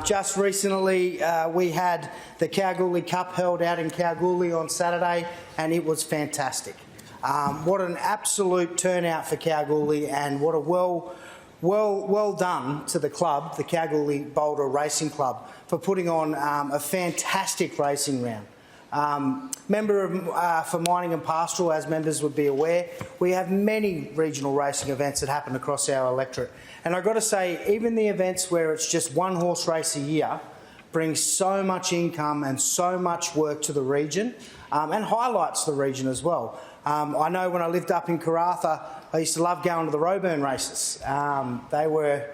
Just recently, we had the Kalgoorlie Cup held out in Kalgoorlie on Saturday, and it was fantastic. What an absolute turnout for Kalgoorlie, and what a well done to the club, the Kalgoorlie Boulder Racing Club, for putting on a fantastic racing round. For mining and pastoral, as members would be aware, we have many regional racing events that happen across our electorate. And I've got to say, even the events where it's just one horse race a year brings so much income and so much work to the region, and highlights the region as well. I know when I lived up in Karratha, I used to love going to the Roburn races. They were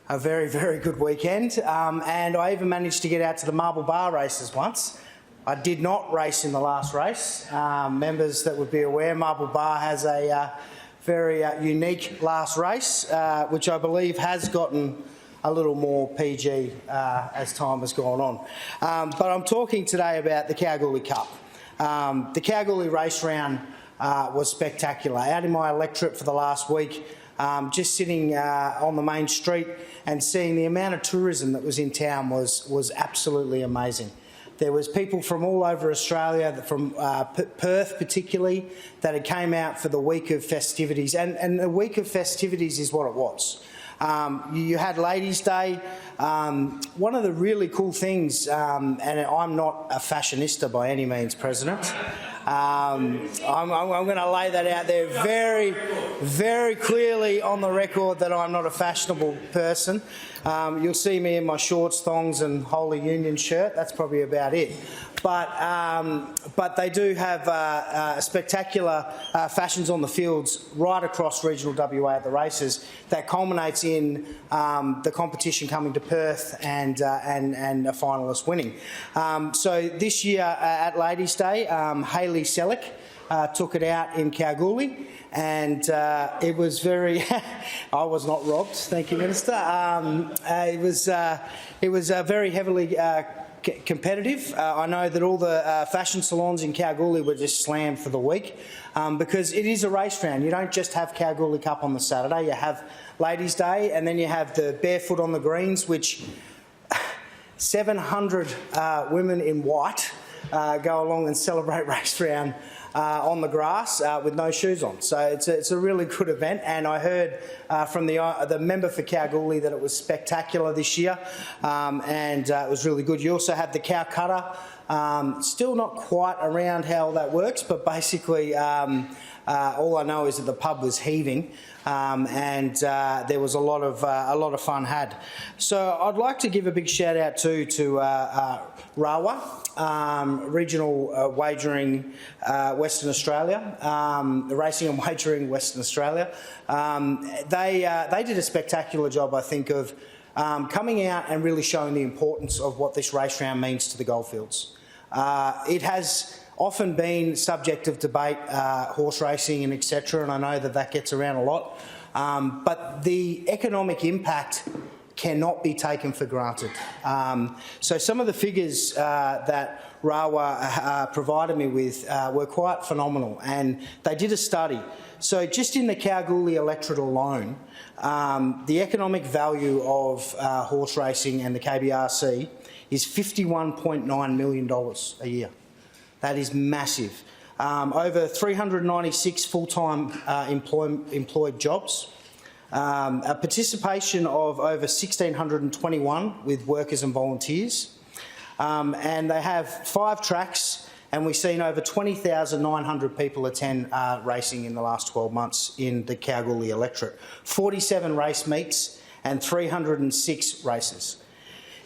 a very, very good weekend, and I even managed to get out to the Marble Bar races once. I did not race in the last race. Members that would be aware, Marble Bar has a very unique last race, which I believe has gotten a little more PG as time has gone on. But I'm talking today about the Kalgoorlie Cup. The Kalgoorlie race round was spectacular. Out in my electorate for the last week, just sitting on the main street and seeing the amount of tourism that was in town was absolutely amazing. There was people from all over Australia, from Perth particularly, that had came out for the week of festivities, and the week of festivities is what it was. You had Ladies' Day. One of the really cool things, and I'm not a fashionista by any means, President. I'm going to lay that out there very, very clearly on the record that I'm not a fashionable person. You'll see me in my shorts, thongs and Holy Union shirt. That's probably about it. But they do have spectacular fashions on the fields right across regional WA at the races that culminates in the competition coming to Perth and a finalist winning. So this year at Ladies' Day, Hayley Selleck took it out in Kalgoorlie, and it was very. I was not robbed, thank you, Minister. It was very heavily competitive. I know that all the fashion salons in Kalgoorlie were just slammed for the week because it is a race round. You don't just have Kalgoorlie Cup on the Saturday. You have Ladies' Day, and then you have the Barefoot on the Greens, which 700 women in white go along and celebrate race round on the grass with no shoes on. So it's a really good event, and I heard from the member for Kalgoorlie that it was spectacular this year, and it was really good. You also have the cow cutter, still not quite around how that works, but basically all I know is that the pub was heaving, and there was a lot of fun had. So I'd like to give a big shout out to RAWA, Regional Wagering Western Australia, Racing and Wagering Western Australia. They did a spectacular job, I think, of coming out and really showing the importance of what this race round means to the goldfields. It has often been subject of debate, horse racing and etc., and I know that gets around a lot, but the economic impact cannot be taken for granted. So some of the figures that RAWA provided me with were quite phenomenal, and they did a study. So just in the Kalgoorlie electorate alone, the economic value of horse racing and the KBRC is $51.9 million a year. That is massive. Over 396 full-time employed jobs. A participation of over 1,621 with workers and volunteers. And they have 5 tracks, and we've seen over 20,900 people attend racing in the last 12 months in the Kalgoorlie electorate. 47 race meets and 306 races.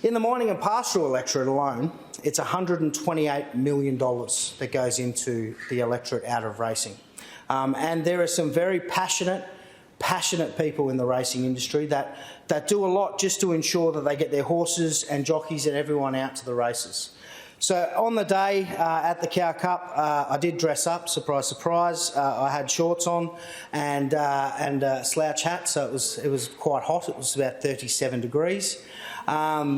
In the mining and pastoral electorate alone, it's $128 million that goes into the electorate out of racing. And there are some very passionate people in the racing industry that do a lot just to ensure that they get their horses and jockeys and everyone out to the races. So on the day at the Cow Cup, I did dress up, surprise, surprise. I had shorts on and a slouch hat, so it was quite hot. It was about 37 degrees. But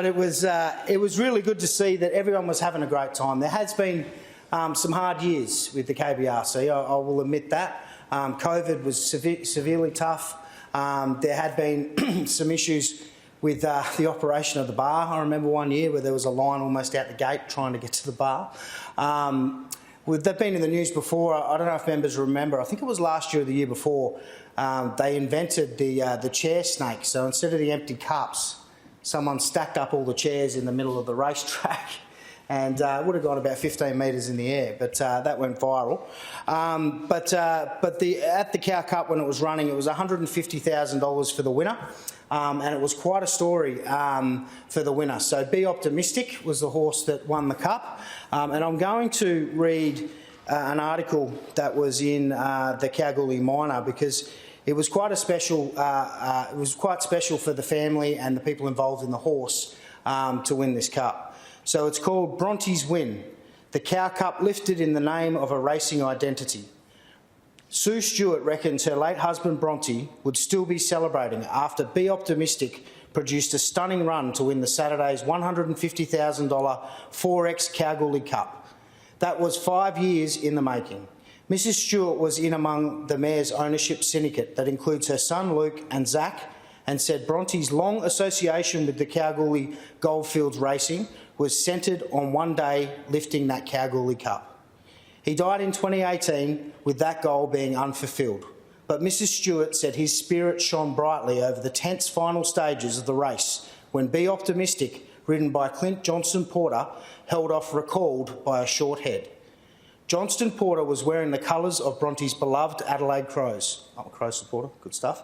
it was really good to see that everyone was having a great time. There has been some hard years with the KBRC, I will admit that. COVID was severely tough. There had been some issues with the operation of the bar. I remember one year where there was a line almost out the gate trying to get to the bar. They've been in the news before. I don't know if members remember. I think it was last year or the year before. They invented the chair snake. So instead of the empty cups, someone stacked up all the chairs in the middle of the racetrack, and it would have gone about 15 metres in the air, but that went viral. But at the Cow Cup, when it was running, it was $150,000 for the winner, and it was quite a story for the winner. So Be Optimistic was the horse that won the Cup, and I'm going to read an article that was in the Kalgoorlie Miner, because it was quite a special. It was quite special for the family and the people involved in the horse to win this cup. So it's called Bronte's Win. The Cow Cup lifted in the name of a racing identity. Sue Stewart reckons her late husband Bronte would still be celebrating after Be Optimistic produced a stunning run to win the Saturday's $150,000 4X Kalgoorlie Cup. That was 5 years in the making. Mrs Stewart was in among the mare's ownership syndicate that includes her son Luke and Zach, and said Bronte's long association with the Kalgoorlie Goldfields racing was centred on one day lifting that Kalgoorlie Cup. He died in 2018 with that goal being unfulfilled, but Mrs Stewart said his spirit shone brightly over the tense final stages of the race when Be Optimistic, ridden by Clint Johnston Porter, held off recalled by a short head. Johnston Porter was wearing the colours of Bronte's beloved Adelaide Crows. I'm a Crow supporter, good stuff.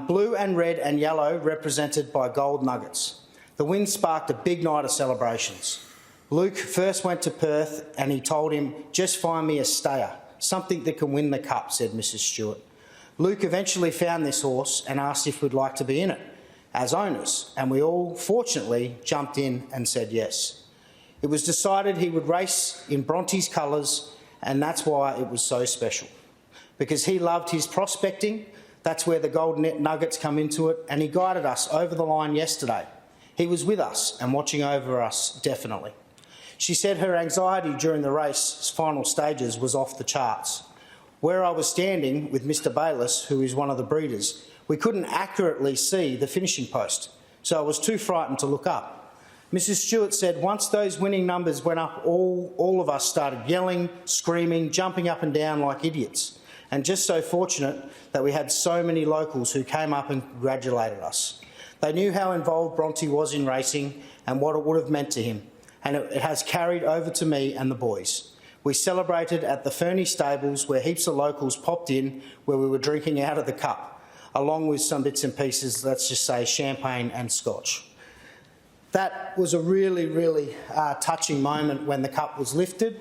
Blue and red and yellow represented by gold nuggets. The win sparked a big night of celebrations. Luke first went to Perth and he told him, "Just find me a stayer, something that can win the cup," said Mrs Stewart. Luke eventually found this horse and asked if we'd like to be in it as owners, and we all, fortunately, jumped in and said yes. It was decided he would race in Bronte's colours, and that's why it was so special. Because he loved his prospecting, that's where the gold nuggets come into it, and he guided us over the line yesterday. He was with us and watching over us, definitely. She said her anxiety during the race's final stages was off the charts. Where I was standing with Mr Bayliss, who is one of the breeders, we couldn't accurately see the finishing post, so I was too frightened to look up. Mrs Stewart said once those winning numbers went up, all of us started yelling, screaming, jumping up and down like idiots, and just so fortunate that we had so many locals who came up and congratulated us. They knew how involved Bronte was in racing and what it would have meant to him, and it has carried over to me and the boys. We celebrated at the Fernie stables where heaps of locals popped in where we were drinking out of the cup, along with some bits and pieces, let's just say champagne and scotch. That was a really, really touching moment when the cup was lifted.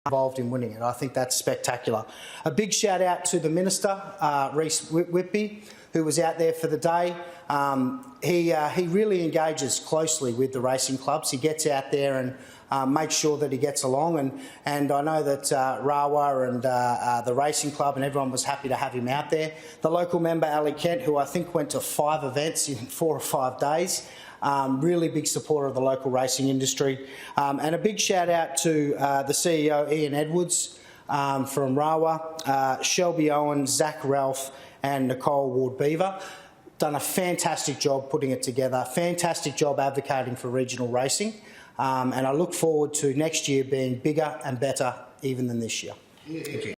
Involved in winning it. I think that's spectacular. A big shout out to the Minister, Reece Whitby, who was out there for the day. He really engages closely with the racing clubs. He gets out there and makes sure that he gets along, and I know that Rawa and the racing club and everyone was happy to have him out there. The local member, Ali Kent, who I think went to 5 events in 4 or 5 days, really big supporter of the local racing industry. And a big shout out to the CEO, Ian Edwards, from Rawa, Shelby Owen, Zach Ralph and Nicole Ward-Beaver. Done a fantastic job putting it together, fantastic job advocating for regional racing, and I look forward to next year being bigger and better even than this year. Thank you.